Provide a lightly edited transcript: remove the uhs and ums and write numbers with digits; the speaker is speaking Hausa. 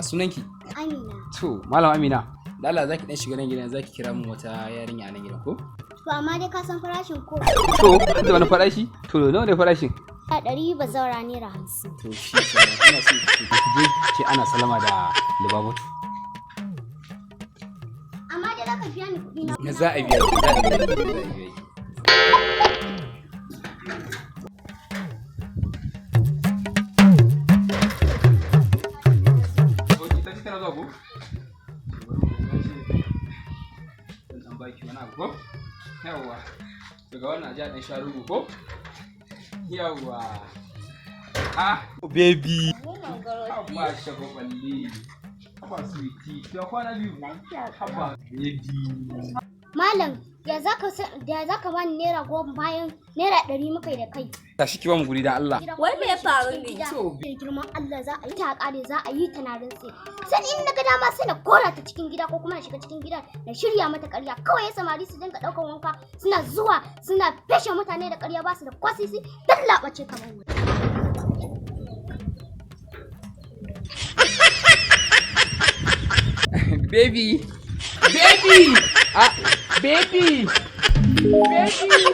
sunanki? Amina. To, Malam Amina, da Allah zaki dan shiga nan gidan zaki kira min wata yarinya a nan gidan ko? To amma dai ka san farashin ko? To, da wani farashi? To, nawa ne farashin? A 100 ba zaura naira 50. To, shi sai ina so ki je ce ana salama da Babatu. Amma dai zaka biya ni kuɗi na. Na za a biya ki, za a biya ki. Yawwa, daga wannan ajiya ɗan sha rubu ko? Yawwa. Ah, baby. Haba shagwaballi. Haba sweetie. Ya kwana biyu. Haba baby. Malam, ya zaka bani naira 10 bayan naira 100 muka yi da kai. Tashi ki ba mu guri da Allah. Wai me ya faru ne? To, girman Allah za a yi ta kare za a yi ta na rantse. Sai in na ga dama sai na kora ta cikin gida ko kuma na shiga cikin gida na shirya mata ƙarya. Kawai samari su dinga ɗaukar wanka suna zuwa suna feshe mutane da ƙarya ba su da kwasisi dan laɓace kamar wani. Baby. Baby. Ah, baby. Baby.